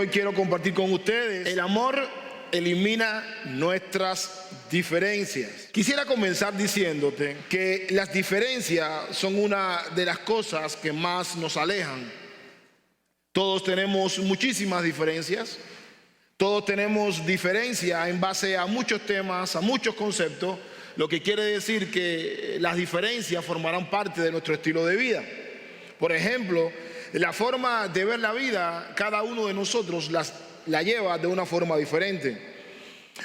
quiero compartir con ustedes: el amor elimina nuestras diferencias. Quisiera comenzar diciéndote que las diferencias son una de las cosas que más nos alejan. Todos tenemos muchísimas diferencias. Todos tenemos diferencia en base a muchos temas, a muchos conceptos, lo que quiere decir que las diferencias formarán parte de nuestro estilo de vida. Por ejemplo, la forma de ver la vida, cada uno de nosotros la lleva de una forma diferente.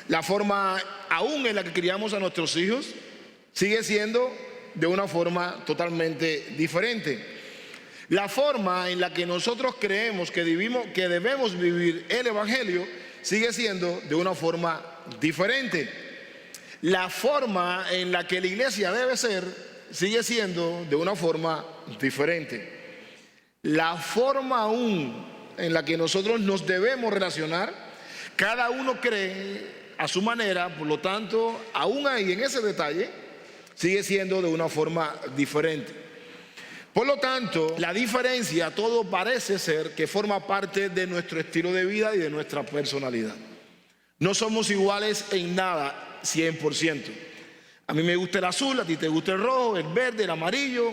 La forma aún en la que criamos a nuestros hijos sigue siendo de una forma totalmente diferente. La forma en la que nosotros creemos que debemos vivir el Evangelio sigue siendo de una forma diferente. La forma en la que la iglesia debe ser sigue siendo de una forma diferente. La forma aún en la que nosotros nos debemos relacionar, cada uno cree a su manera, por lo tanto, aún ahí en ese detalle, sigue siendo de una forma diferente. Por lo tanto, la diferencia, todo parece ser que forma parte de nuestro estilo de vida y de nuestra personalidad. No somos iguales en nada, 100%. A mí me gusta el azul, a ti te gusta el rojo, el verde, el amarillo.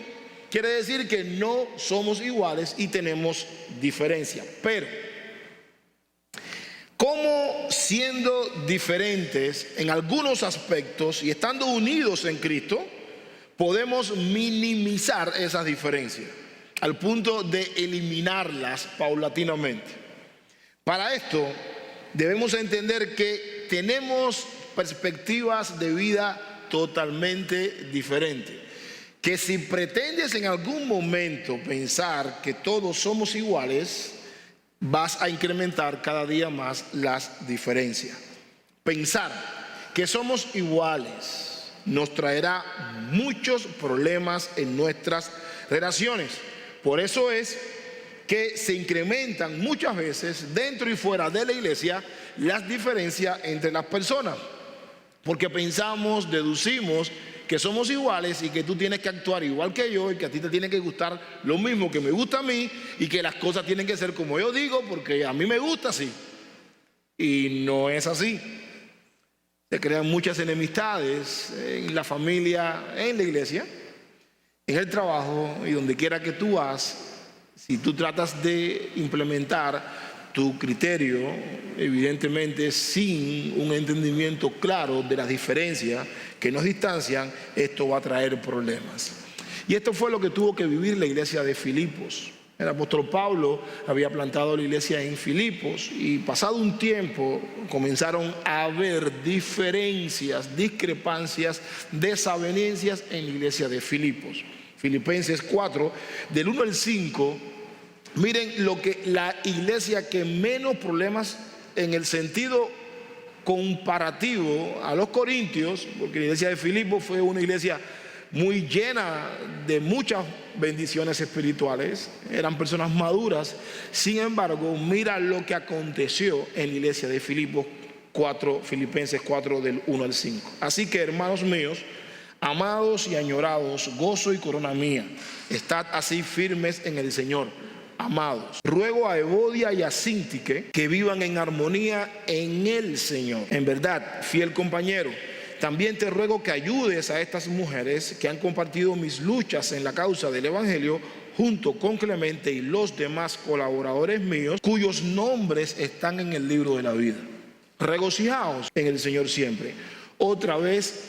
Quiere decir que no somos iguales y tenemos diferencia. Pero, ¿cómo siendo diferentes en algunos aspectos y estando unidos en Cristo, podemos minimizar esas diferencias al punto de eliminarlas paulatinamente? Para esto debemos entender que tenemos perspectivas de vida totalmente diferentes. Que si pretendes en algún momento pensar que todos somos iguales, vas a incrementar cada día más las diferencias. Pensar que somos iguales nos traerá muchos problemas en nuestras relaciones. Por eso es que se incrementan muchas veces dentro y fuera de la iglesia las diferencias entre las personas, porque pensamos, deducimos que somos iguales y que tú tienes que actuar igual que yo y que a ti te tiene que gustar lo mismo que me gusta a mí y que las cosas tienen que ser como yo digo porque a mí me gusta así. Y no es así. Se crean muchas enemistades en la familia, en la iglesia, en el trabajo y donde quiera que tú vas. Si tú tratas de implementar tu criterio, evidentemente sin un entendimiento claro de las diferencias que nos distancian, esto va a traer problemas. Y esto fue lo que tuvo que vivir la iglesia de Filipos. El apóstol Pablo había plantado la iglesia en Filipos y pasado un tiempo comenzaron a haber diferencias, discrepancias, desavenencias en la iglesia de Filipos. Filipenses 4, del 1 al 5, miren lo que la iglesia que menos problemas en el sentido comparativo a los corintios, porque la iglesia de Filipos fue una iglesia muy llena de muchas bendiciones espirituales, eran personas maduras. Sin embargo, mira lo que aconteció en la iglesia de Filipos 4, Filipenses 4 del 1 al 5. Así que, hermanos míos, amados y añorados, gozo y corona mía, estad así firmes en el Señor. Amados, ruego a Evodia y a Síntique que vivan en armonía en el Señor. En verdad, fiel compañero, también te ruego que ayudes a estas mujeres que han compartido mis luchas en la causa del Evangelio, junto con Clemente y los demás colaboradores míos, cuyos nombres están en el libro de la vida. Regocijaos en el Señor siempre. Otra vez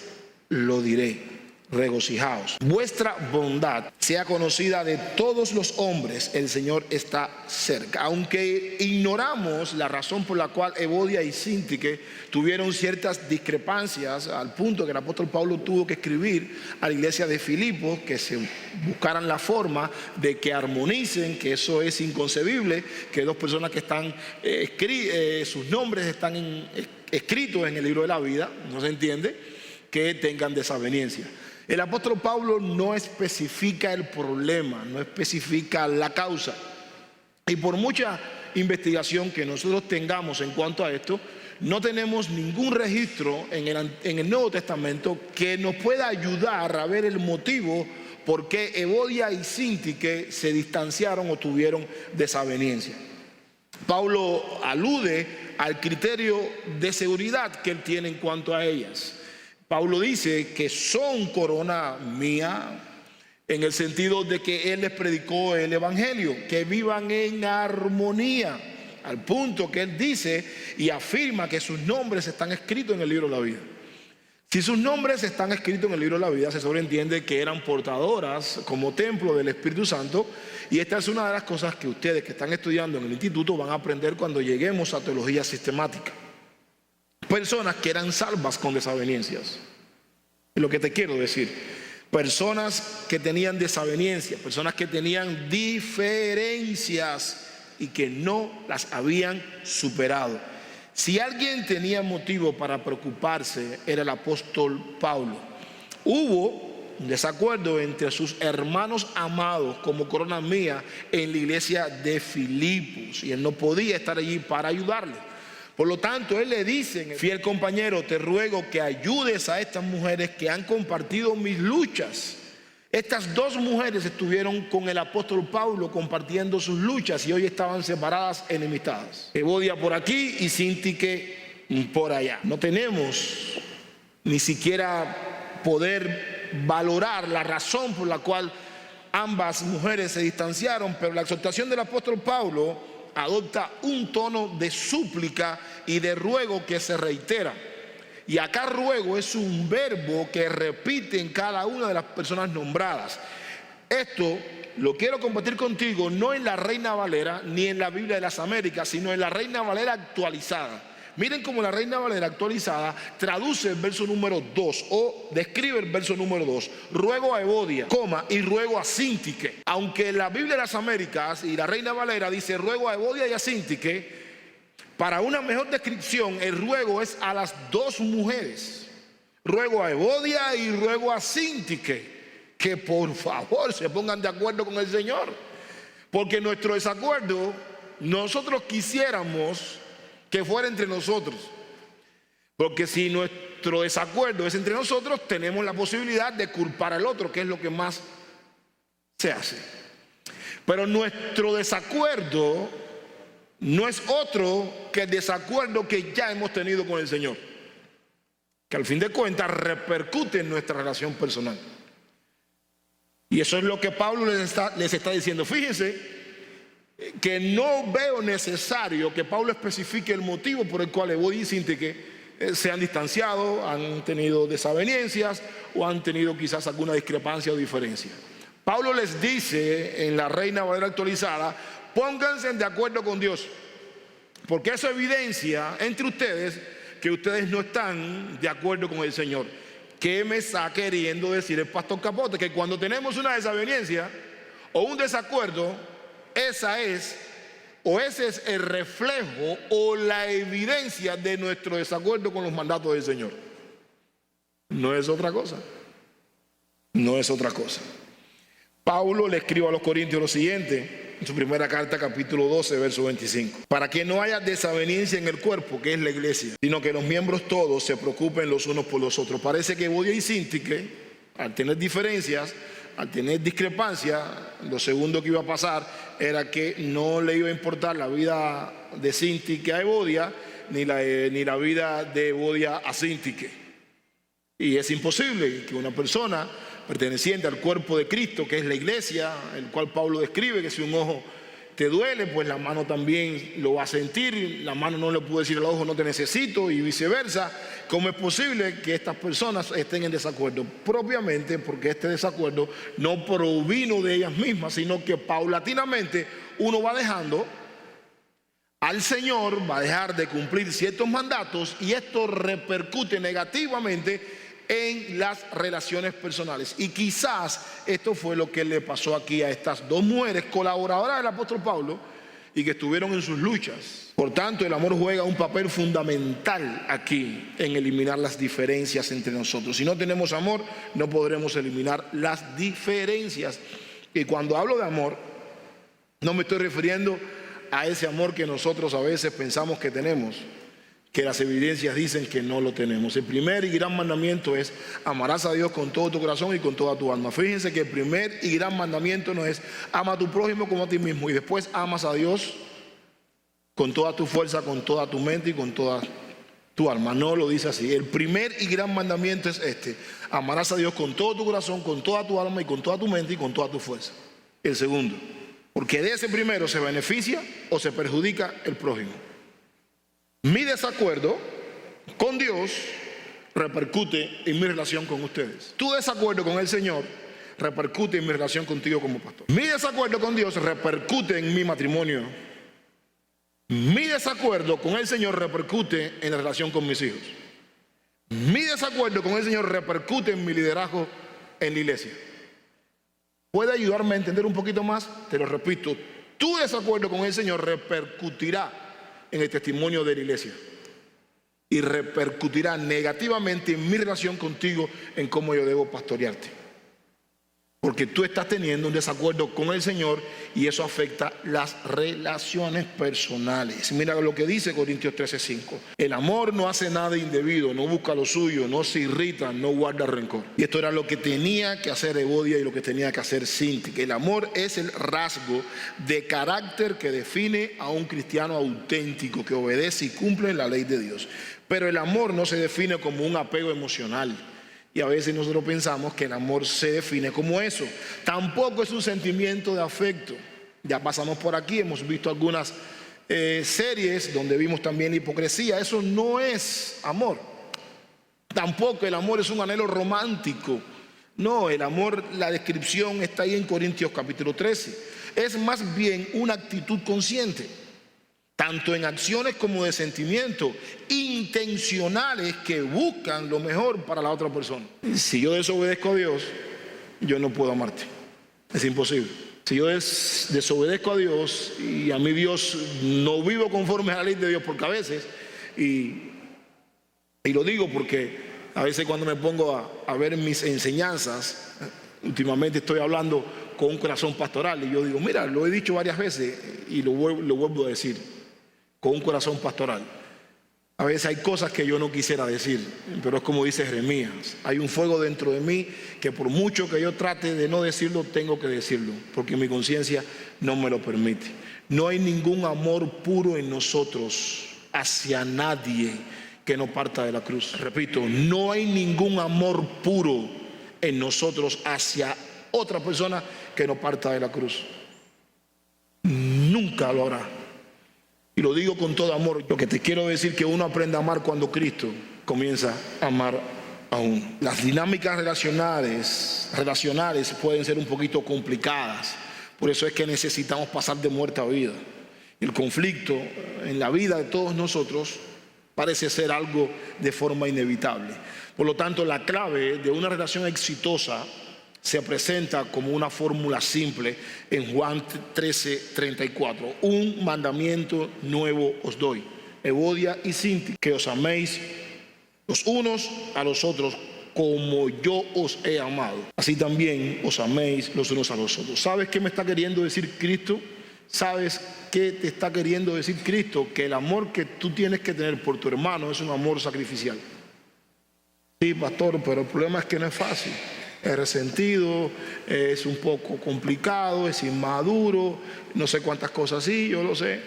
lo diré. Regocijaos. Vuestra bondad sea conocida de todos los hombres, el Señor está cerca. Aunque ignoramos la razón por la cual Evodia y Síntique tuvieron ciertas discrepancias, al punto que el apóstol Pablo tuvo que escribir a la iglesia de Filipos que se buscaran la forma de que armonicen, que eso es inconcebible, que dos personas que están sus nombres están escritos en el libro de la vida, no se entiende, que tengan desavenencia. El apóstol Pablo no especifica el problema, no especifica la causa. Y por mucha investigación que nosotros tengamos en cuanto a esto, no tenemos ningún registro en el Nuevo Testamento que nos pueda ayudar a ver el motivo por qué Evodia y Síntique se distanciaron o tuvieron desavenencia. Pablo alude al criterio de seguridad que él tiene en cuanto a ellas. Pablo dice que son corona mía en el sentido de que él les predicó el evangelio, que vivan en armonía, al punto que él dice y afirma que sus nombres están escritos en el libro de la vida. Si sus nombres están escritos en el libro de la vida, se sobreentiende que eran portadoras como templo del Espíritu Santo, y esta es una de las cosas que ustedes que están estudiando en el instituto van a aprender cuando lleguemos a teología sistemática. Personas que eran salvas con desavenencias. Es lo que te quiero decir. Personas que tenían desavenencias, personas que tenían diferencias y que no las habían superado. Si alguien tenía motivo para preocuparse, era el apóstol Pablo. Hubo un desacuerdo entre sus hermanos amados como corona mía en la iglesia de Filipos, y él no podía estar allí para ayudarle. Por lo tanto, él le dice: fiel compañero, te ruego que ayudes a estas mujeres que han compartido mis luchas. Estas dos mujeres estuvieron con el apóstol Pablo compartiendo sus luchas y hoy estaban separadas, enemistadas. Evodia por aquí y Síntique por allá. No tenemos ni siquiera poder valorar la razón por la cual ambas mujeres se distanciaron, pero la exhortación del apóstol Pablo adopta un tono de súplica y de ruego que se reitera. Y acá ruego es un verbo que repite en cada una de las personas nombradas. Esto lo quiero compartir contigo no en la Reina Valera ni en la Biblia de las Américas, sino en la Reina Valera actualizada. Miren cómo la Reina Valera actualizada traduce el verso número 2 o describe el verso número 2. Ruego a Evodia, y ruego a Síntique. Aunque la Biblia de las Américas y la Reina Valera dice ruego a Evodia y a Síntique, para una mejor descripción, el ruego es a las dos mujeres. Ruego a Evodia y ruego a Síntique que por favor se pongan de acuerdo con el Señor. Porque nuestro desacuerdo, nosotros quisiéramos que fuera entre nosotros. Porque si nuestro desacuerdo es entre nosotros, tenemos la posibilidad de culpar al otro, que es lo que más se hace. Pero nuestro desacuerdo no es otro que el desacuerdo que ya hemos tenido con el Señor, que al fin de cuentas repercute en nuestra relación personal. Y eso es lo que Pablo les está diciendo. Fíjense que no veo necesario que Pablo especifique el motivo por el cual Evodia y Síntique se han distanciado, han tenido desavenencias o han tenido quizás alguna discrepancia o diferencia. Pablo les dice en la Reina Valera actualizada: pónganse de acuerdo con Dios, porque eso evidencia entre ustedes que ustedes no están de acuerdo con el Señor. ¿Qué me está queriendo decir el pastor Capote? Que cuando tenemos una desaveniencia o un desacuerdo, ese es el reflejo o la evidencia de nuestro desacuerdo con los mandatos del Señor. No es otra cosa. No es otra cosa. Pablo le escribe a los Corintios lo siguiente en su primera carta, capítulo 12, verso 25: para que no haya desaveniencia en el cuerpo, que es la iglesia, sino que los miembros todos se preocupen los unos por los otros. Parece que Evodia y Síntique, al tener diferencias, al tener discrepancias, lo segundo que iba a pasar era que no le iba a importar la vida de Síntique a Evodia, ni la vida de Evodia a Síntique. Y es imposible que una persona perteneciente al cuerpo de Cristo, que es la iglesia, el cual Pablo describe que si un ojo te duele, pues la mano también lo va a sentir. La mano no le puede decir al ojo no te necesito, y viceversa. ¿Cómo es posible que estas personas estén en desacuerdo? Propiamente porque este desacuerdo no provino de ellas mismas, sino que paulatinamente uno va dejando al Señor, va a dejar de cumplir ciertos mandatos, y esto repercute negativamente en las relaciones personales. Y quizás esto fue lo que le pasó aquí a estas dos mujeres colaboradoras del apóstol Pablo y que estuvieron en sus luchas. Por tanto, el amor juega un papel fundamental aquí en eliminar las diferencias entre nosotros. Si no tenemos amor, no podremos eliminar las diferencias. Y cuando hablo de amor, no me estoy refiriendo a ese amor que nosotros a veces pensamos que tenemos, que las evidencias dicen que no lo tenemos. El primer y gran mandamiento es: amarás a Dios con todo tu corazón y con toda tu alma. Fíjense que el primer y gran mandamiento no es ama a tu prójimo como a ti mismo y después amas a Dios con toda tu fuerza, con toda tu mente y con toda tu alma. No lo dice así. El primer y gran mandamiento es este: amarás a Dios con todo tu corazón, con toda tu alma y con toda tu mente y con toda tu fuerza. El segundo, porque de ese primero se beneficia o se perjudica el prójimo. Mi desacuerdo con Dios repercute en mi relación con ustedes. Tu desacuerdo con el Señor repercute en mi relación contigo como pastor. Mi desacuerdo con Dios repercute en mi matrimonio. Mi desacuerdo con el Señor repercute en la relación con mis hijos. Mi desacuerdo con el Señor repercute en mi liderazgo en la iglesia. ¿Puede ayudarme a entender un poquito más? Te lo repito, tu desacuerdo con el Señor repercutirá en el testimonio de la iglesia y repercutirá negativamente en mi relación contigo, en cómo yo debo pastorearte. Porque tú estás teniendo un desacuerdo con el Señor y eso afecta las relaciones personales. Mira lo que dice Corintios 13:5. El amor no hace nada indebido, no busca lo suyo, no se irrita, no guarda rencor. Y esto era lo que tenía que hacer Evodia y lo que tenía que hacer Cinti. Que el amor es el rasgo de carácter que define a un cristiano auténtico que obedece y cumple la ley de Dios. Pero el amor no se define como un apego emocional. Y a veces nosotros pensamos que el amor se define como eso. Tampoco es un sentimiento de afecto. Ya pasamos por aquí, hemos visto algunas series donde vimos también la hipocresía. Eso no es amor. Tampoco el amor es un anhelo romántico. No, el amor, la descripción está ahí en Corintios capítulo 13. Es más bien una actitud consciente, tanto en acciones como de sentimientos intencionales que buscan lo mejor para la otra persona. Si yo desobedezco a Dios, yo no puedo amarte. Es imposible. Si yo desobedezco a Dios y a mi Dios no vivo conforme a la ley de Dios, porque a veces, y lo digo porque a veces cuando me pongo a ver mis enseñanzas, últimamente estoy hablando con un corazón pastoral y yo digo, mira, lo he dicho varias veces y lo vuelvo a decir, con un corazón pastoral. A veces hay cosas que yo no quisiera decir, pero es como dice Jeremías, hay un fuego dentro de mí que por mucho que yo trate de no decirlo, tengo que decirlo, porque mi conciencia no me lo permite. No hay ningún amor puro en nosotros hacia nadie que no parta de la cruz. Repito, no hay ningún amor puro en nosotros hacia otra persona que no parta de la cruz. Nunca lo hará. Y lo digo con todo amor. Lo que te quiero decir que uno aprende a amar cuando Cristo comienza a amar a uno. Las dinámicas relacionales pueden ser un poquito complicadas. Por eso es que necesitamos pasar de muerte a vida. El conflicto en la vida de todos nosotros parece ser algo de forma inevitable. Por lo tanto, la clave de una relación exitosa se presenta como una fórmula simple en Juan 13:34. Un mandamiento nuevo os doy, Evodia y Cinti, que os améis los unos a los otros como yo os he amado. Así también os améis los unos a los otros. ¿Sabes qué me está queriendo decir Cristo? ¿Sabes qué te está queriendo decir Cristo? Que el amor que tú tienes que tener por tu hermano es un amor sacrificial. Sí, pastor, pero el problema es que no es fácil. Es resentido, es un poco complicado, es inmaduro, no sé cuántas cosas sí, yo lo sé.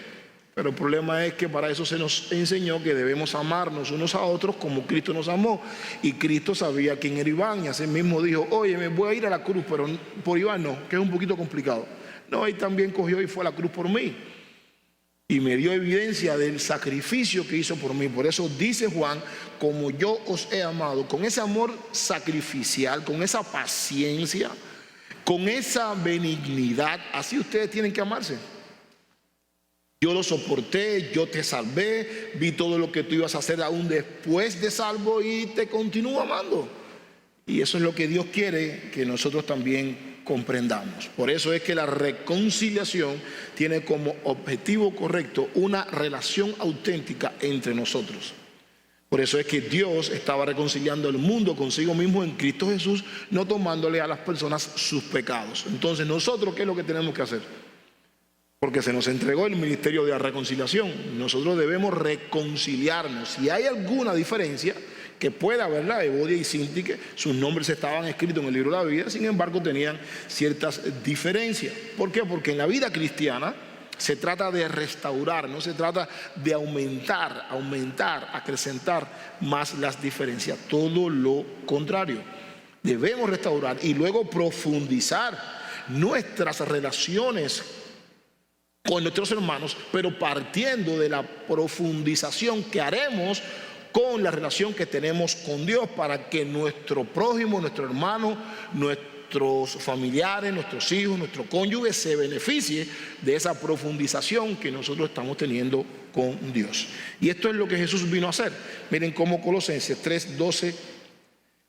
Pero el problema es que para eso se nos enseñó que debemos amarnos unos a otros como Cristo nos amó. Y Cristo sabía quién era Iván y así mismo dijo, oye, me voy a ir a la cruz, pero por Iván no, que es un poquito complicado. No, él también cogió y fue a la cruz por mí. Y me dio evidencia del sacrificio que hizo por mí. Por eso dice Juan, como yo os he amado, con ese amor sacrificial, con esa paciencia, con esa benignidad, así ustedes tienen que amarse. Yo lo soporté, yo te salvé, vi todo lo que tú ibas a hacer aún después de salvo y te continúo amando. Y eso es lo que Dios quiere que nosotros también comprendamos. Por eso es que la reconciliación tiene como objetivo correcto una relación auténtica entre nosotros. Por eso es que Dios estaba reconciliando el mundo consigo mismo en Cristo Jesús, no tomándole a las personas sus pecados. Entonces, nosotros, ¿qué es lo que tenemos que hacer? Porque se nos entregó el ministerio de la reconciliación. Nosotros debemos reconciliarnos. Si hay alguna diferencia, que pueda, ¿verdad? Evodia y Cinti, que sus nombres estaban escritos en el libro de la vida, sin embargo tenían ciertas diferencias. ¿Por qué? Porque en la vida cristiana Se trata de restaurar, no se trata de aumentar, acrecentar más las diferencias. Todo lo contrario. Debemos restaurar y luego profundizar nuestras relaciones con nuestros hermanos, pero partiendo de la profundización que haremos con la relación que tenemos con Dios, para que nuestro prójimo, nuestro hermano, nuestros familiares, nuestros hijos, nuestro cónyuge se beneficie de esa profundización que nosotros estamos teniendo con Dios. Y esto es lo que Jesús vino a hacer. Miren cómo Colosenses 3:12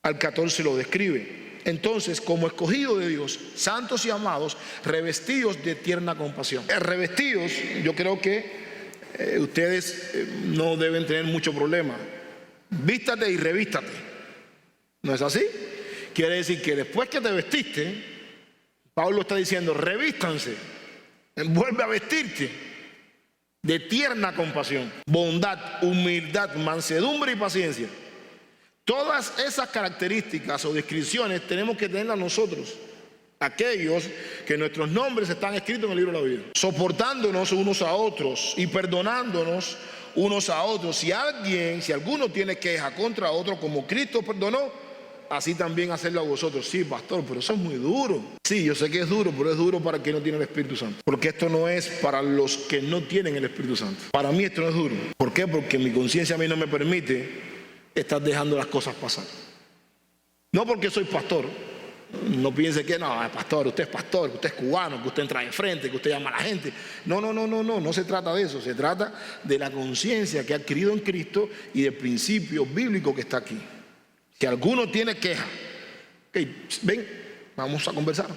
al 14 lo describe. Entonces, como escogidos de Dios, santos y amados, revestidos de tierna compasión. Revestidos, yo creo que ustedes no deben tener mucho problema. Vístate y revístate. ¿No es así? Quiere decir que después que te vestiste, Pablo está diciendo, revístanse, vuelve a vestirte de tierna compasión, bondad, humildad, mansedumbre y paciencia. Todas esas características o descripciones tenemos que tenerlas nosotros, aquellos que nuestros nombres están escritos en el libro de la vida, soportándonos unos a otros y perdonándonos unos a otros. Si alguno tiene queja contra otro, como Cristo perdonó, así también hacerlo a vosotros. Sí, pastor, pero eso es muy duro. Sí, yo sé que es duro, pero es duro para el que no tiene el Espíritu Santo. Porque esto no es para los que no tienen el Espíritu Santo. Para mí esto no es duro. ¿Por qué? Porque mi conciencia a mí no me permite estar dejando las cosas pasar. No porque soy pastor. No piense que no, pastor, usted es cubano, que usted entra de frente, que usted llama a la gente. No se trata de eso. Se trata de la conciencia que ha adquirido en Cristo y del principio bíblico que está aquí. Si alguno tiene queja, ven, vamos a conversar.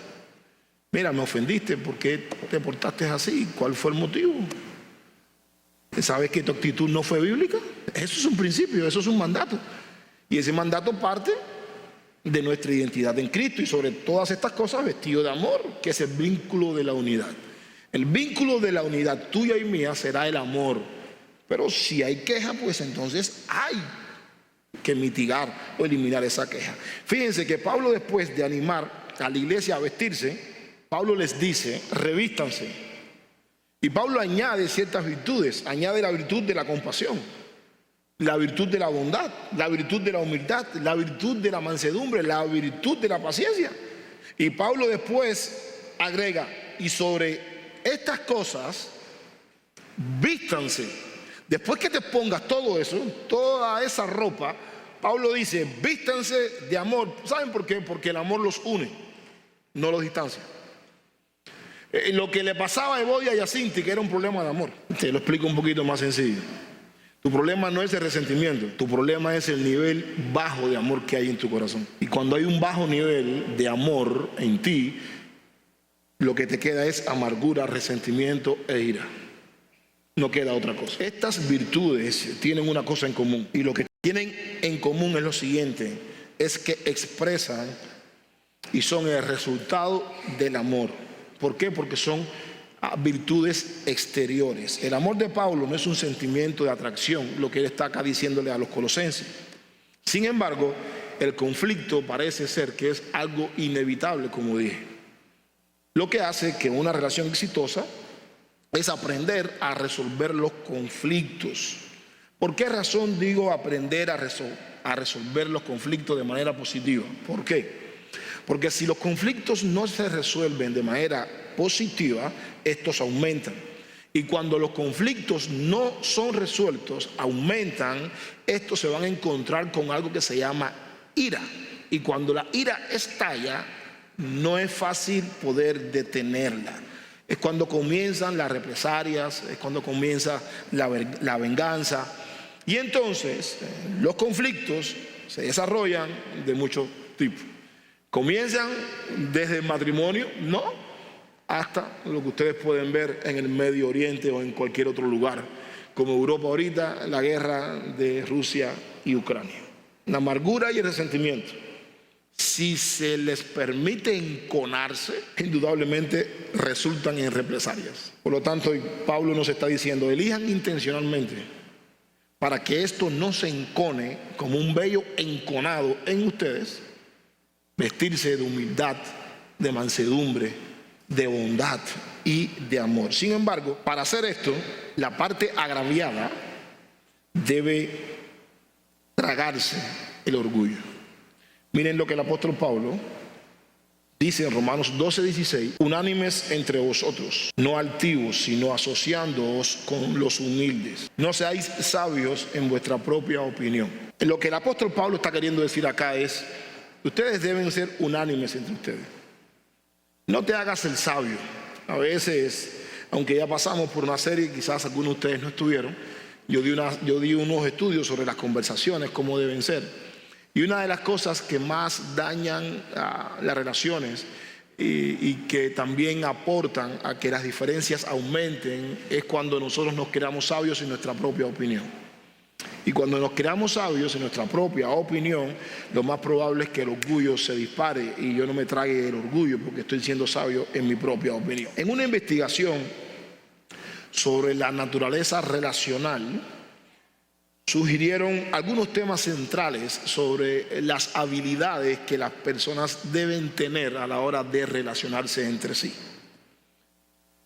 Mira, me ofendiste, ¿por qué te portaste así? ¿Cuál fue el motivo? ¿Sabes que tu actitud no fue bíblica? Eso es un principio, eso es un mandato. Y ese mandato parte de nuestra identidad en Cristo, y sobre todas estas cosas vestido de amor, que es el vínculo de la unidad. El vínculo de la unidad tuya y mía será el amor. Pero si hay queja, pues entonces hay que mitigar o eliminar esa queja. Fíjense que Pablo, después de animar a la iglesia a vestirse, Pablo les dice, revístanse. Y Pablo añade ciertas virtudes, añade la virtud de la compasión, la virtud de la bondad, la virtud de la humildad, la virtud de la mansedumbre, la virtud de la paciencia. Y Pablo después agrega, y sobre estas cosas, vístanse. Después que te pongas todo eso, toda esa ropa, Pablo dice, vístanse de amor. ¿Saben por qué? Porque el amor los une, no los distancia. Lo que le pasaba a Evodia y a Cinti, que era un problema de amor, te lo explico un poquito más sencillo. Tu problema no es el resentimiento, tu problema es el nivel bajo de amor que hay en tu corazón. Y cuando hay un bajo nivel de amor en ti, lo que te queda es amargura, resentimiento e ira. No queda otra cosa. Estas virtudes tienen una cosa en común, y lo que tienen en común es lo siguiente, es que expresan y son el resultado del amor. ¿Por qué? Porque son virtudes exteriores. El amor de Pablo no es un sentimiento de atracción, lo que él está acá diciéndole a los colosenses. Sin embargo, el conflicto parece ser que es algo inevitable, como dije. Lo que hace que una relación exitosa es aprender a resolver los conflictos. ¿Por qué razón digo aprender a resolver los conflictos de manera positiva? ¿Por qué? Porque si los conflictos no se resuelven de manera positiva, estos aumentan. Y cuando los conflictos no son resueltos, aumentan, estos se van a encontrar con algo que se llama ira. Y cuando la ira estalla, no es fácil poder detenerla. Es cuando comienzan las represalias, es cuando comienza la venganza. Y entonces los conflictos se desarrollan de muchos tipos. Comienzan desde el matrimonio, no, hasta lo que ustedes pueden ver en el Medio Oriente o en cualquier otro lugar, como Europa ahorita, la guerra de Rusia y Ucrania. La amargura y el resentimiento, si se les permite enconarse, indudablemente resultan en represalias. Por lo tanto, Pablo nos está diciendo, elijan intencionalmente para que esto no se encone como un vello enconado en ustedes, vestirse de humildad, de mansedumbre, de bondad y de amor. Sin embargo, para hacer esto, la parte agraviada debe tragarse el orgullo. Miren lo que el apóstol Pablo dice en Romanos 12:16: unánimes entre vosotros, no altivos, sino asociándoos con los humildes. No seáis sabios en vuestra propia opinión. Lo que el apóstol Pablo está queriendo decir acá es: ustedes deben ser unánimes entre ustedes. No te hagas el sabio. A veces, aunque ya pasamos por una serie, quizás algunos de ustedes no estuvieron, yo di unos estudios sobre las conversaciones, cómo deben ser. Y una de las cosas que más dañan las relaciones y que también aportan a que las diferencias aumenten es cuando nosotros nos creamos sabios en nuestra propia opinión. Y cuando nos creamos sabios en nuestra propia opinión, lo más probable es que el orgullo se dispare y yo no me trague el orgullo porque estoy siendo sabio en mi propia opinión. En una investigación sobre la naturaleza relacional, sugirieron algunos temas centrales sobre las habilidades que las personas deben tener a la hora de relacionarse entre sí.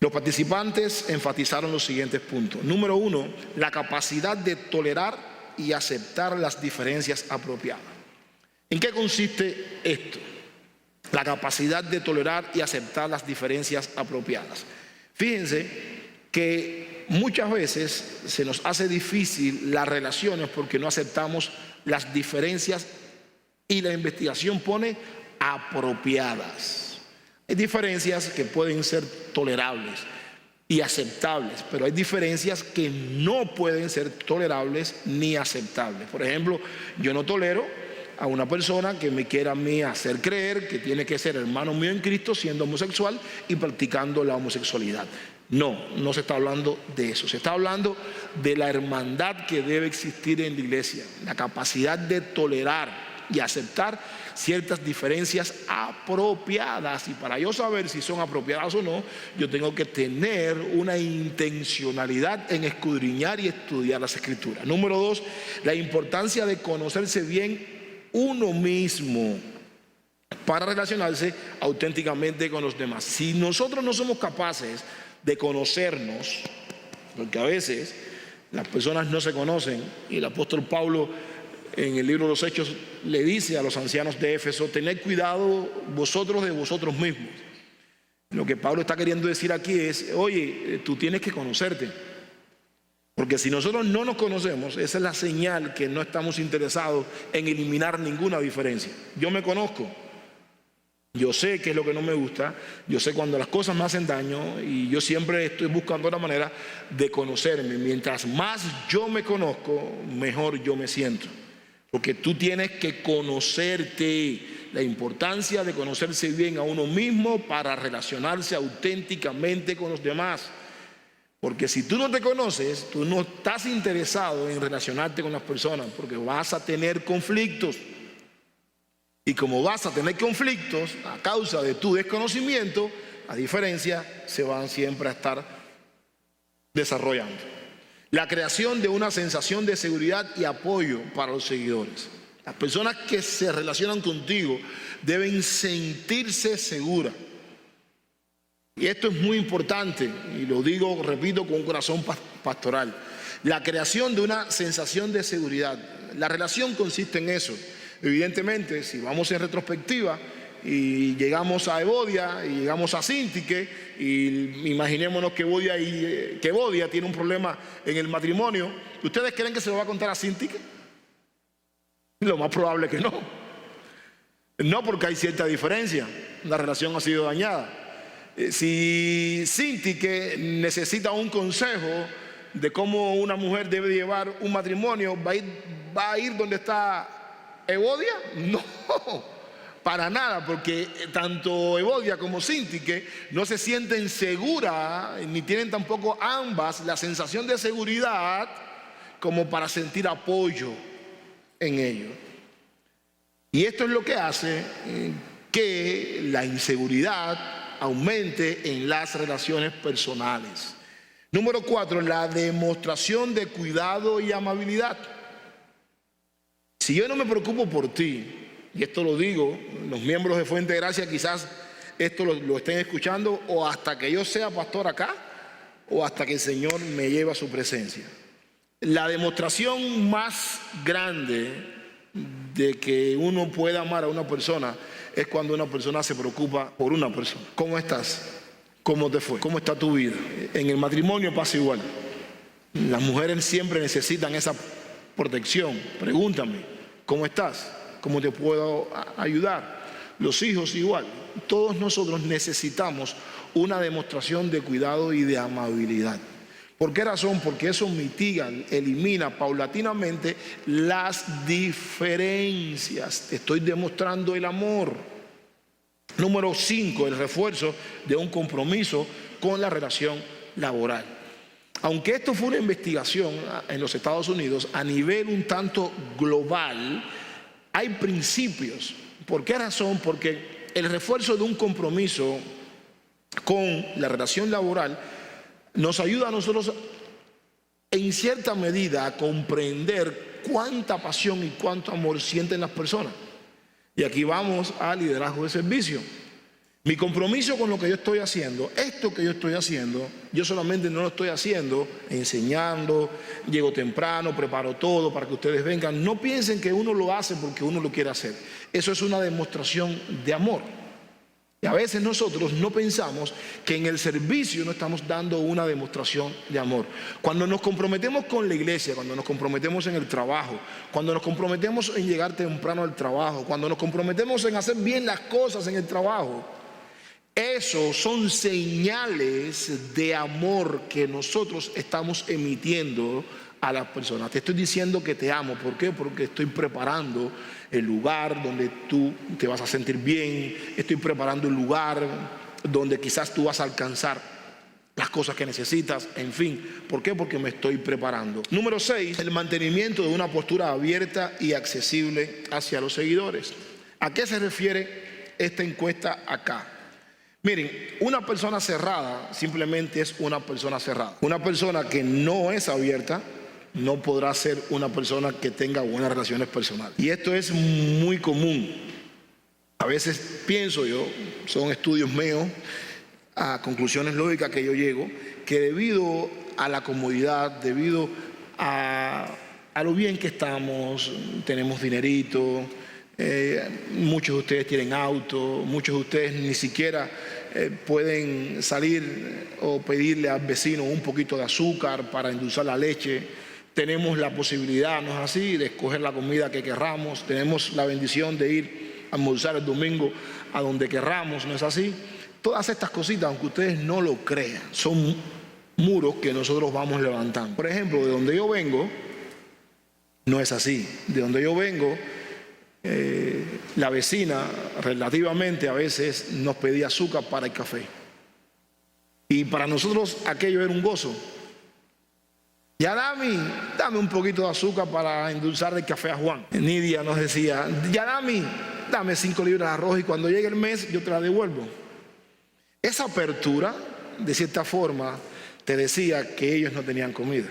Los participantes enfatizaron los siguientes puntos. Número 1, la capacidad de tolerar y aceptar las diferencias apropiadas. ¿En qué consiste esto? La capacidad de tolerar y aceptar las diferencias apropiadas. Fíjense que muchas veces se nos hace difícil las relaciones porque no aceptamos las diferencias, y la investigación pone apropiadas. Hay diferencias que pueden ser tolerables y aceptables, pero hay diferencias que no pueden ser tolerables ni aceptables. Por ejemplo, yo no tolero a una persona que me quiera a mí hacer creer que tiene que ser hermano mío en Cristo siendo homosexual y practicando la homosexualidad. No se está hablando de eso. Se está hablando de la hermandad que debe existir en la iglesia, la capacidad de tolerar y aceptar ciertas diferencias apropiadas. Y para yo saber si son apropiadas o no, yo tengo que tener una intencionalidad en escudriñar y estudiar las Escrituras. Número 2, la importancia de conocerse bien uno mismo para relacionarse auténticamente con los demás. Si nosotros no somos capaces de conocernos, porque a veces las personas no se conocen, y el apóstol Pablo en el libro de los Hechos le dice a los ancianos de Éfeso: tened cuidado vosotros de vosotros mismos. Lo que Pablo está queriendo decir aquí es: oye, tú tienes que conocerte, porque si nosotros no nos conocemos, esa es la señal que no estamos interesados en eliminar ninguna diferencia. Yo me conozco, yo sé qué es lo que no me gusta, yo sé cuando las cosas me hacen daño, y yo siempre estoy buscando la manera de conocerme. Mientras más yo me conozco, mejor yo me siento, porque tú tienes que conocerte. La importancia de conocerse bien a uno mismo para relacionarse auténticamente con los demás. Porque si tú no te conoces, tú no estás interesado en relacionarte con las personas, porque vas a tener conflictos. Y como vas a tener conflictos a causa de tu desconocimiento, las diferencias se van siempre a estar desarrollando. La creación de una sensación de seguridad y apoyo para los seguidores. Las personas que se relacionan contigo deben sentirse seguras. Y esto es muy importante, y lo digo, repito, con un corazón pastoral. La creación de una sensación de seguridad. La relación consiste en eso. Evidentemente, si vamos en retrospectiva y llegamos a Evodia y llegamos a Sintique, y imaginémonos que Evodia tiene un problema en el matrimonio, ¿ustedes creen que se lo va a contar a Sintique? Lo más probable que no. No, porque hay cierta diferencia. La relación ha sido dañada. Si Sintique necesita un consejo de cómo una mujer debe llevar un matrimonio, ¿va a ir donde está Evodia? No, para nada, porque tanto Evodia como Sintique no se sienten seguras, ni tienen tampoco ambas la sensación de seguridad como para sentir apoyo en ello. Y esto es lo que hace que la inseguridad aumente en las relaciones personales. Número 4, la demostración de cuidado y amabilidad. Si yo no me preocupo por ti, y esto lo digo, los miembros de Fuente de Gracia quizás esto lo estén escuchando, o hasta que yo sea pastor acá, o hasta que el Señor me lleve a su presencia. La demostración más grande de que uno pueda amar a una persona es cuando una persona se preocupa por una persona. ¿Cómo estás? ¿Cómo te fue? ¿Cómo está tu vida? En el matrimonio pasa igual. Las mujeres siempre necesitan esa protección. Pregúntame, ¿cómo estás? ¿Cómo te puedo ayudar? Los hijos igual. Todos nosotros necesitamos una demostración de cuidado y de amabilidad. ¿Por qué razón? Porque eso mitiga, elimina paulatinamente las diferencias. Te estoy demostrando el amor. Número 5, el refuerzo de un compromiso con la relación laboral. Aunque esto fue una investigación en los Estados Unidos a nivel un tanto global, hay principios. ¿Por qué razón? Porque el refuerzo de un compromiso con la relación laboral nos ayuda a nosotros en cierta medida a comprender cuánta pasión y cuánto amor sienten las personas. Y aquí vamos al liderazgo de servicio. Mi compromiso con lo que yo estoy haciendo, esto que yo estoy haciendo, yo solamente no lo estoy haciendo enseñando, llego temprano, preparo todo para que ustedes vengan. No piensen que uno lo hace porque uno lo quiere hacer. Eso es una demostración de amor. Y a veces nosotros no pensamos que en el servicio no estamos dando una demostración de amor. Cuando nos comprometemos con la iglesia, cuando nos comprometemos en el trabajo, cuando nos comprometemos en llegar temprano al trabajo, cuando nos comprometemos en hacer bien las cosas en el trabajo, eso son señales de amor que nosotros estamos emitiendo a las personas. Te estoy diciendo que te amo. ¿Por qué? Porque estoy preparando el lugar donde tú te vas a sentir bien. Estoy preparando el lugar donde quizás tú vas a alcanzar las cosas que necesitas. En fin, ¿por qué? Porque me estoy preparando. Número 6, el mantenimiento de una postura abierta y accesible hacia los seguidores. ¿A qué se refiere esta encuesta acá? Miren, una persona cerrada simplemente es una persona cerrada. Una persona que no es abierta no podrá ser una persona que tenga buenas relaciones personales. Y esto es muy común. A veces pienso yo, son estudios míos, a conclusiones lógicas que yo llego, que debido a la comodidad, debido a lo bien que estamos, tenemos dinerito, muchos de ustedes tienen auto, muchos de ustedes ni siquiera pueden salir o pedirle al vecino un poquito de azúcar para endulzar la leche. Tenemos la posibilidad, ¿no es así?, de escoger la comida que querramos. Tenemos la bendición de ir a almorzar el domingo a donde querramos, ¿no es así? Todas estas cositas, aunque ustedes no lo crean, son muros que nosotros vamos levantando. Por ejemplo, de donde yo vengo, no es así. De donde yo vengo, la vecina relativamente a veces nos pedía azúcar para el café. Y para nosotros aquello era un gozo. Yadami, dame un poquito de azúcar para endulzar el café a Juan. Nidia nos decía, Yadami, dame 5 libras de arroz y cuando llegue el mes yo te la devuelvo. Esa apertura, de cierta forma, te decía que ellos no tenían comida.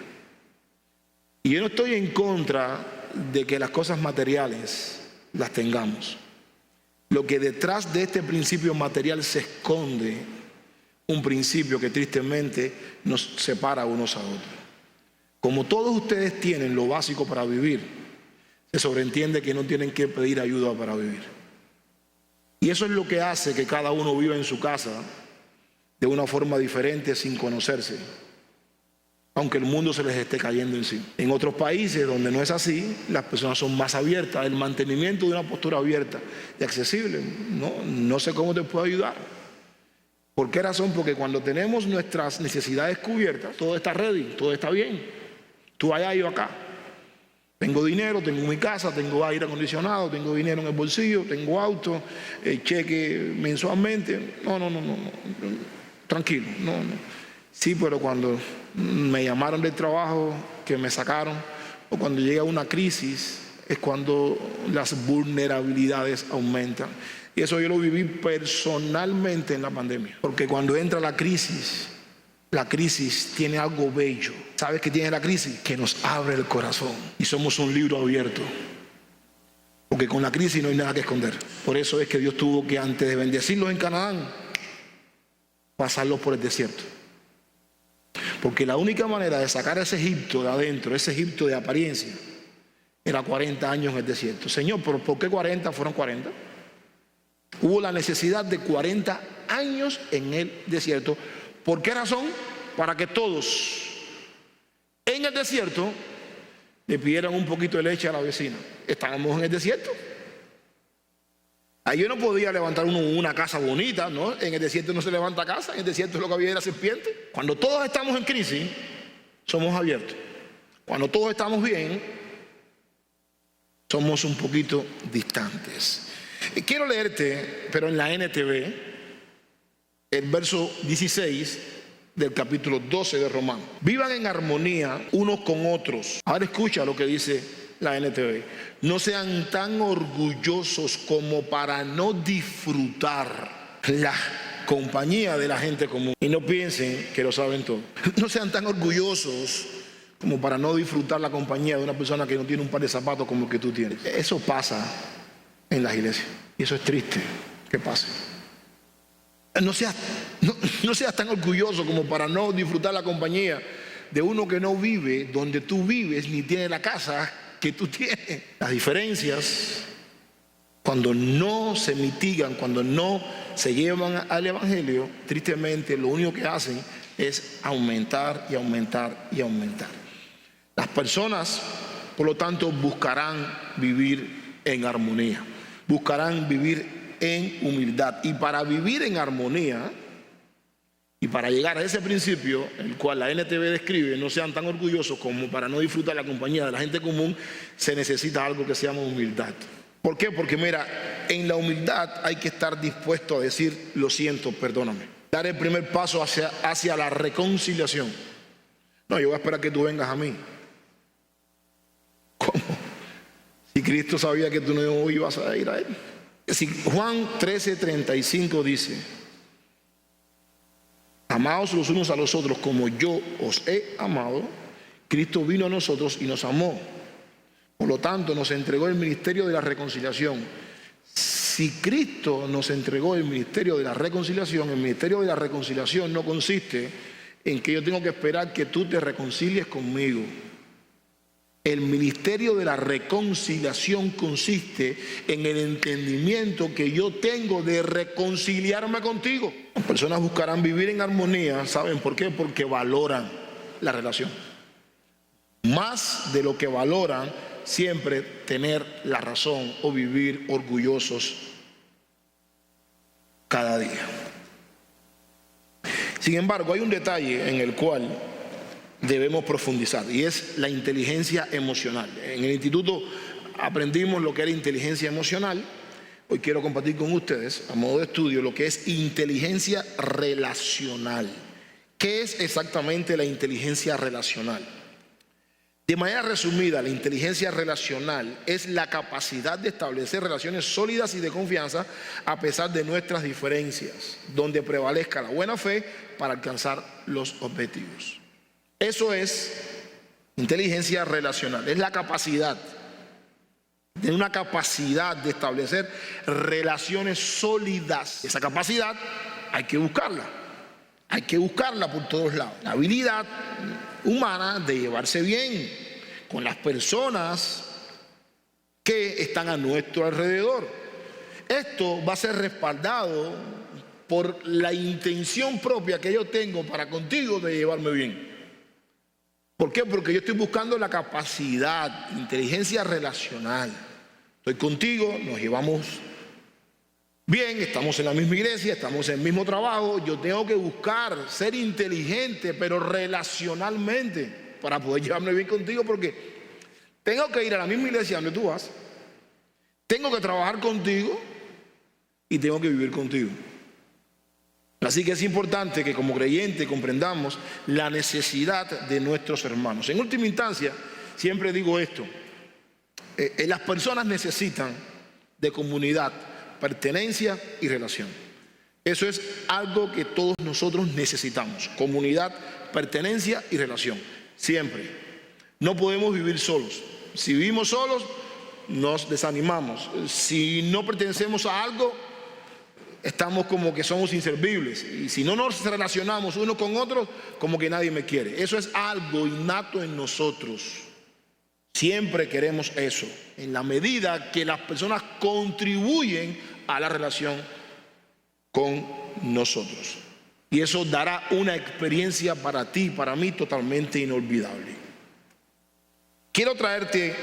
Y yo no estoy en contra de que las cosas materiales las tengamos. Lo que detrás de este principio material se esconde un principio que tristemente nos separa unos a otros. Como todos ustedes tienen lo básico para vivir, se sobreentiende que no tienen que pedir ayuda para vivir. Y eso es lo que hace que cada uno viva en su casa de una forma diferente sin conocerse, aunque el mundo se les esté cayendo encima. En otros países donde no es así, las personas son más abiertas. El mantenimiento de una postura abierta y accesible, no sé cómo te puedo ayudar. ¿Por qué razón? Porque cuando tenemos nuestras necesidades cubiertas, todo está ready, todo está bien. Tú allá, yo acá. Tengo dinero, tengo mi casa, tengo aire acondicionado, tengo dinero en el bolsillo, tengo auto, cheque mensualmente. No. Tranquilo, no. Sí, pero cuando me llamaron del trabajo, que me sacaron, o cuando llega una crisis, es cuando las vulnerabilidades aumentan. Y eso yo lo viví personalmente en la pandemia. Porque cuando entra la crisis tiene algo bello. ¿Sabes qué tiene la crisis? Que nos abre el corazón y somos un libro abierto. Porque con la crisis no hay nada que esconder. Por eso es que Dios tuvo que, antes de bendecirlos en Canaán, pasarlos por el desierto. Porque la única manera de sacar ese Egipto de adentro, ese Egipto de apariencia, era 40 años en el desierto. Señor, ¿pero por qué 40? Fueron 40. Hubo la necesidad de 40 años en el desierto. ¿Por qué razón? Para que todos en el desierto le pidieran un poquito de leche a la vecina. Estábamos en el desierto. Ahí yo no podía levantar una casa bonita, ¿no? En el desierto no se levanta casa, en el desierto lo que había era serpiente. Cuando todos estamos en crisis, somos abiertos. Cuando todos estamos bien, somos un poquito distantes. Quiero leerte, pero en la NTV, el verso 16 del capítulo 12 de Romanos. Vivan en armonía unos con otros. Ahora escucha lo que dice la NTV. No sean tan orgullosos como para no disfrutar la compañía de la gente común. Y no piensen que lo saben todo. No sean tan orgullosos como para no disfrutar la compañía de una persona que no tiene un par de zapatos como el que tú tienes. Eso pasa en las iglesias. Y eso es triste que pase. No seas tan orgulloso como para no disfrutar la compañía de uno que no vive donde tú vives ni tiene la casa que tú tienes. Las diferencias, cuando no se mitigan, cuando no se llevan al evangelio, tristemente lo único que hacen es aumentar y aumentar y aumentar. Las personas, por lo tanto, buscarán vivir en armonía, buscarán vivir en humildad. Y para vivir en armonía y para llegar a ese principio, el cual la NTV describe, no sean tan orgullosos como para no disfrutar la compañía de la gente común, se necesita algo que se llama humildad. ¿Por qué? Porque mira, en la humildad hay que estar dispuesto a decir, lo siento, perdóname. Dar el primer paso hacia la reconciliación. No, yo voy a esperar que tú vengas a mí. ¿Cómo? Si Cristo sabía que tú no ibas a ir a Él. Si Juan 13:35 dice, amaos los unos a los otros como yo os he amado, Cristo vino a nosotros y nos amó. Por lo tanto, nos entregó el ministerio de la reconciliación. Si Cristo nos entregó el ministerio de la reconciliación, el ministerio de la reconciliación no consiste en que yo tengo que esperar que tú te reconcilies conmigo. El ministerio de la reconciliación consiste en el entendimiento que yo tengo de reconciliarme contigo. Las personas buscarán vivir en armonía, ¿saben por qué? Porque valoran la relación. Más de lo que valoran siempre tener la razón o vivir orgullosos cada día. Sin embargo, hay un detalle en el cual debemos profundizar y es la inteligencia emocional. En el instituto aprendimos lo que era inteligencia emocional. Hoy quiero compartir con ustedes, a modo de estudio, lo que es inteligencia relacional. ¿Qué es exactamente la inteligencia relacional? De manera resumida, la inteligencia relacional es la capacidad de establecer relaciones sólidas y de confianza a pesar de nuestras diferencias, donde prevalezca la buena fe para alcanzar los objetivos. Eso es inteligencia relacional, es la capacidad, tener una capacidad de establecer relaciones sólidas. Esa capacidad hay que buscarla por todos lados. La habilidad humana de llevarse bien con las personas que están a nuestro alrededor. Esto va a ser respaldado por la intención propia que yo tengo para contigo de llevarme bien. ¿Por qué? Porque yo estoy buscando la capacidad, inteligencia relacional. Estoy contigo, nos llevamos bien, estamos en la misma iglesia, estamos en el mismo trabajo. Yo tengo que buscar ser inteligente, pero relacionalmente, para poder llevarme bien contigo, porque tengo que ir a la misma iglesia donde tú vas, tengo que trabajar contigo y tengo que vivir contigo. Así que es importante que como creyentes comprendamos la necesidad de nuestros hermanos. En última instancia, siempre digo esto, las personas necesitan de comunidad, pertenencia y relación. Eso es algo que todos nosotros necesitamos, comunidad, pertenencia y relación, siempre. No podemos vivir solos. Si vivimos solos, nos desanimamos. Si no pertenecemos a algo, estamos como que somos inservibles. Y si no nos relacionamos unos con otros, como que nadie me quiere. Eso es algo innato en nosotros. Siempre queremos eso, en la medida que las personas contribuyen a la relación con nosotros. Y eso dará una experiencia para ti, para mí, totalmente inolvidable. Quiero traerte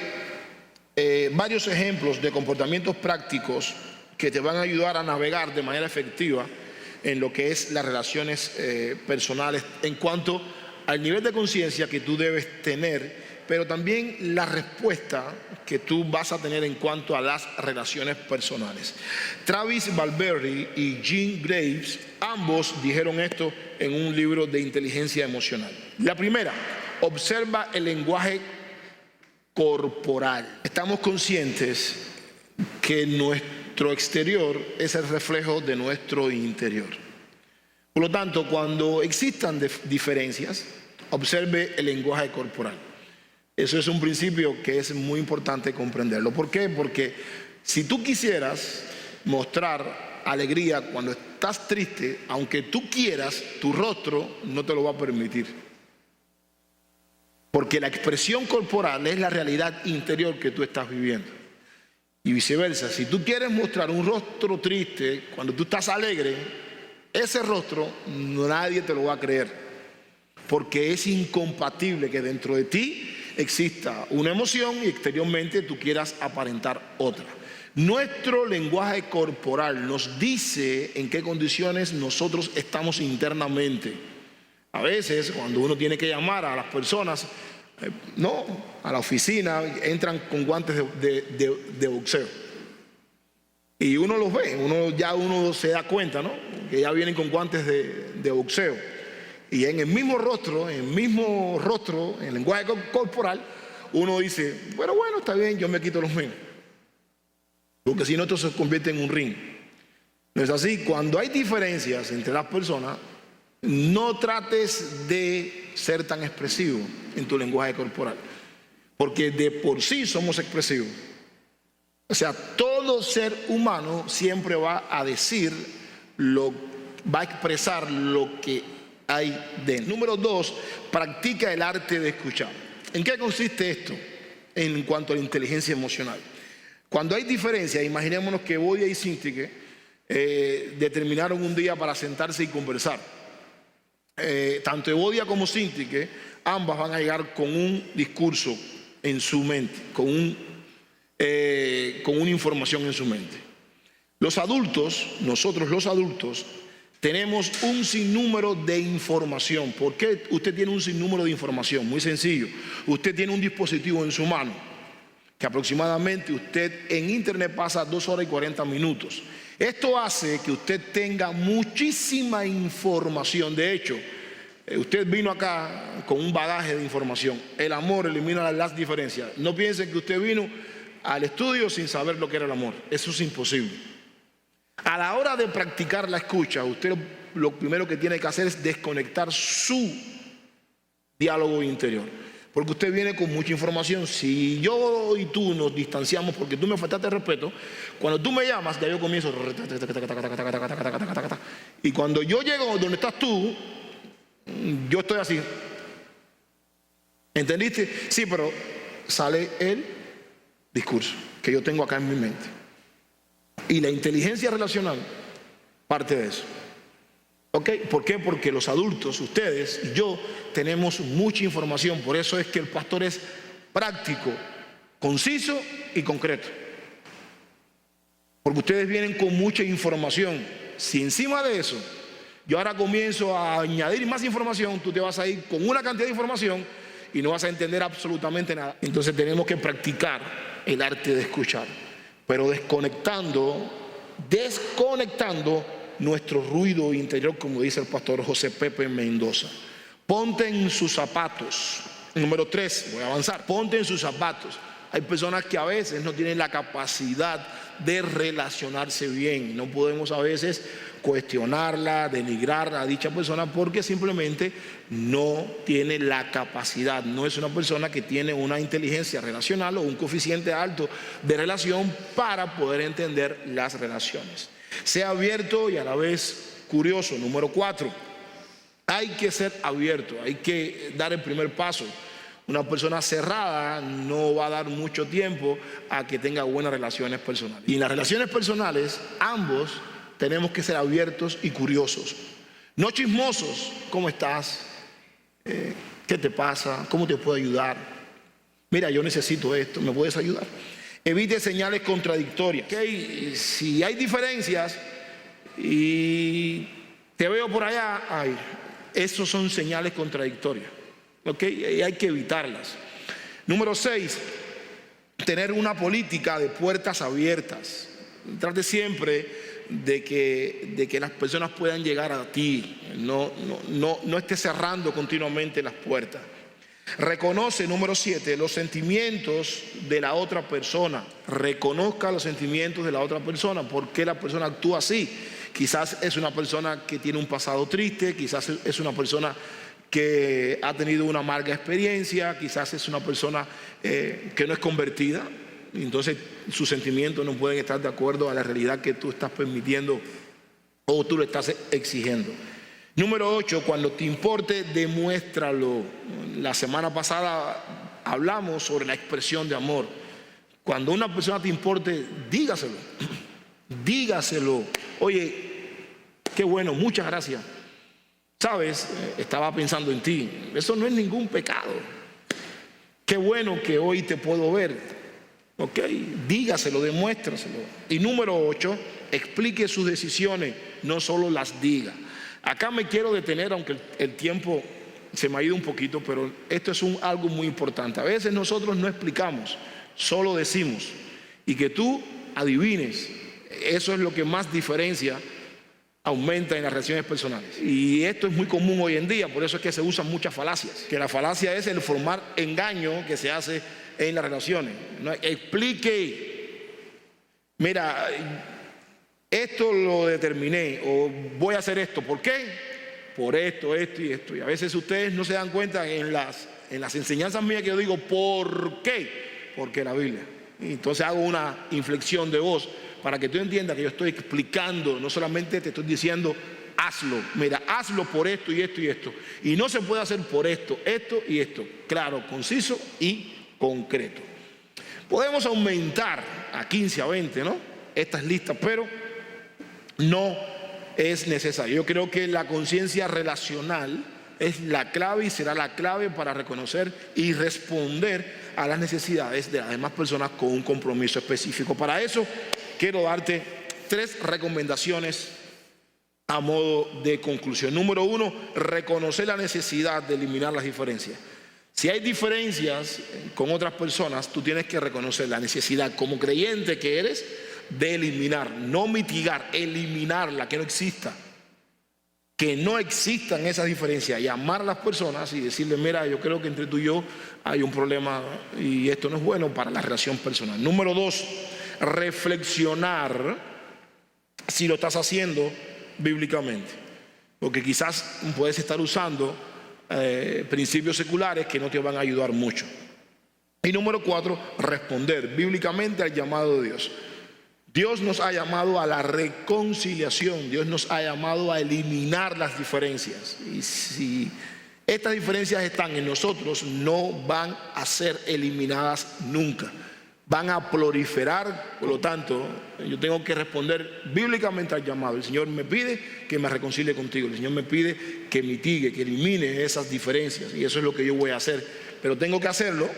varios ejemplos de comportamientos prácticos que te van a ayudar a navegar de manera efectiva en lo que es las relaciones personales, en cuanto al nivel de conciencia que tú debes tener, pero también la respuesta que tú vas a tener en cuanto a las relaciones personales. Travis Balberry y Jean Graves, ambos dijeron esto en un libro de inteligencia emocional. La primera, observa el lenguaje corporal. Estamos conscientes que nuestro exterior es el reflejo de nuestro interior. Por lo tanto, cuando existan diferencias, observe el lenguaje corporal. Eso es un principio que es muy importante comprenderlo. ¿Por qué? Porque si tú quisieras mostrar alegría cuando estás triste, aunque tú quieras, tu rostro no te lo va a permitir. Porque la expresión corporal es la realidad interior que tú estás viviendo. Y viceversa, si tú quieres mostrar un rostro triste cuando tú estás alegre, ese rostro nadie te lo va a creer. Porque es incompatible que dentro de ti exista una emoción y exteriormente tú quieras aparentar otra. Nuestro lenguaje corporal nos dice en qué condiciones nosotros estamos internamente. A veces cuando uno tiene que llamar a las personas, a la oficina, entran con guantes de boxeo. Y uno los ve, uno se da cuenta, ¿no? Que ya vienen con guantes de boxeo. Y en el mismo rostro, en el lenguaje corporal, uno dice, bueno, está bien, yo me quito los míos. Porque si no, esto se convierte en un ring. No es así. Cuando hay diferencias entre las personas, no trates de ser tan expresivo en tu lenguaje corporal. Porque de por sí somos expresivos. O sea, todo ser humano siempre va a expresar lo que hay dentro. Número 2, practica el arte de escuchar. ¿En qué consiste esto en cuanto a la inteligencia emocional? Cuando hay diferencias, imaginémonos que Evodia y Cintique determinaron un día para sentarse y conversar. Tanto Evodia como Cintique, ambas van a llegar con un discurso en su mente, con una información en su mente. Los adultos, nosotros los adultos, tenemos un sinnúmero de información. ¿Por qué usted tiene un sinnúmero de información? Muy sencillo. Usted tiene un dispositivo en su mano que aproximadamente usted en internet pasa 2 horas y 40 minutos. Esto hace que usted tenga muchísima información. De hecho, usted vino acá con un bagaje de información. El amor elimina las diferencias. No piensen que usted vino al estudio sin saber lo que era el amor. Eso es imposible. A la hora de practicar la escucha, usted lo primero que tiene que hacer es desconectar su diálogo interior. Porque usted viene con mucha información. Si yo y tú nos distanciamos porque tú me faltaste respeto, cuando tú me llamas, ya yo comienzo. Y cuando yo llego donde estás tú, yo estoy así. ¿Entendiste? Sí, pero sale el discurso que yo tengo acá en mi mente. Y la inteligencia relacional parte de eso. ¿Ok? ¿Por qué? Porque los adultos, ustedes y yo, tenemos mucha información. Por eso es que el pastor es práctico, conciso y concreto. Porque ustedes vienen con mucha información. Si encima de eso yo ahora comienzo a añadir más información, tú te vas a ir con una cantidad de información y no vas a entender absolutamente nada. Entonces tenemos que practicar el arte de escuchar, pero desconectando nuestro ruido interior, como dice el pastor José Pepe Mendoza. Ponte en sus zapatos. Número 3, voy a avanzar. Ponte en sus zapatos. Hay personas que a veces no tienen la capacidad de relacionarse bien. No podemos a veces cuestionarla, denigrar a dicha persona porque simplemente no tiene la capacidad, no es una persona que tiene una inteligencia relacional o un coeficiente alto de relación para poder entender las relaciones. Sea abierto y a la vez curioso. Número 4, hay que ser abierto, hay que dar el primer paso. Una persona cerrada no va a dar mucho tiempo a que tenga buenas relaciones personales. Y en las relaciones personales, ambos tenemos que ser abiertos y curiosos. No chismosos. ¿Cómo estás? ¿Qué te pasa? ¿Cómo te puedo ayudar? Mira, yo necesito esto, ¿me puedes ayudar? Evite señales contradictorias. ¿Okay? Si hay diferencias y te veo por allá, esos son señales contradictorias. ¿Okay? Y hay que evitarlas. Número 6, tener una política de puertas abiertas. Trate siempre de que las personas puedan llegar a ti. No estés cerrando continuamente las puertas. Reconoce, número 7, los sentimientos de la otra persona. Reconozca los sentimientos de la otra persona. ¿Por qué la persona actúa así? Quizás es una persona que tiene un pasado triste, quizás es una persona que ha tenido una amarga experiencia, quizás es una persona que no es convertida, entonces sus sentimientos no pueden estar de acuerdo a la realidad que tú estás permitiendo o tú le estás exigiendo. Número 8, cuando te importe, demuéstralo. La semana pasada hablamos sobre la expresión de amor. Cuando una persona te importe, dígaselo. Dígaselo. Oye, qué bueno, muchas gracias. Sabes, estaba pensando en ti. Eso no es ningún pecado. Qué bueno que hoy te puedo ver. Ok, dígaselo, demuéstraselo. Y número 8, explique sus decisiones, no solo las diga. Acá me quiero detener, aunque el tiempo se me ha ido un poquito, pero esto es algo muy importante. A veces nosotros no explicamos, solo decimos. Y que tú adivines. Eso es lo que más diferencia aumenta en las relaciones personales. Y esto es muy común hoy en día, por eso es que se usan muchas falacias. Que la falacia es el formar engaño que se hace en las relaciones. No, explique, mira, esto lo determiné, o voy a hacer esto. ¿Por qué? Por esto, esto y esto. Y a veces ustedes no se dan cuenta en las enseñanzas mías que yo digo, ¿por qué? Porque la Biblia. Y entonces hago una inflexión de voz para que tú entiendas que yo estoy explicando, no solamente te estoy diciendo, hazlo. Mira, hazlo por esto y esto y esto. Y no se puede hacer por esto, esto y esto. Claro, conciso y concreto. Podemos aumentar a 15, a 20, ¿no? Estas listas, pero no es necesario. Yo creo que la conciencia relacional es la clave y será la clave para reconocer y responder a las necesidades de las demás personas con un compromiso específico. Para eso quiero darte 3 recomendaciones a modo de conclusión. Número 1, reconocer la necesidad de eliminar las diferencias. Si hay diferencias con otras personas, tú tienes que reconocer la necesidad como creyente que eres de eliminar, no mitigar, eliminarla, que no exista. Que no existan esas diferencias y amar a las personas y decirle, mira, yo creo que entre tú y yo hay un problema y esto no es bueno para la relación personal. Número 2, reflexionar si lo estás haciendo bíblicamente, porque quizás puedes estar usando principios seculares que no te van a ayudar mucho. Y número 4, responder bíblicamente al llamado de Dios. Dios nos ha llamado a la reconciliación, Dios nos ha llamado a eliminar las diferencias. Y si estas diferencias están en nosotros, no van a ser eliminadas nunca. Van a proliferar, por lo tanto, yo tengo que responder bíblicamente al llamado. El Señor me pide que me reconcilie contigo, el Señor me pide que mitigue, que elimine esas diferencias, y eso es lo que yo voy a hacer. Pero tengo que hacerlo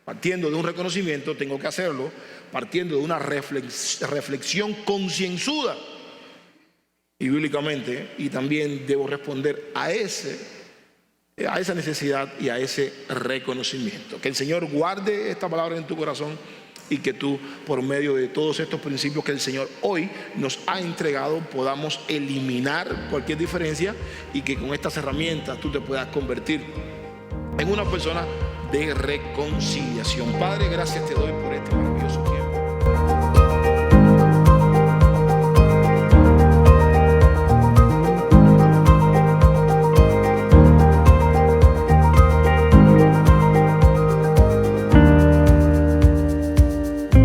partiendo de un reconocimiento, tengo que hacerlo partiendo de una reflexión concienzuda y bíblicamente, y también debo responder a esa necesidad y a ese reconocimiento. Que el Señor guarde esta palabra en tu corazón y que tú, por medio de todos estos principios que el Señor hoy nos ha entregado, podamos eliminar cualquier diferencia y que con estas herramientas tú te puedas convertir en una persona de reconciliación. Padre, gracias te doy por este maravilloso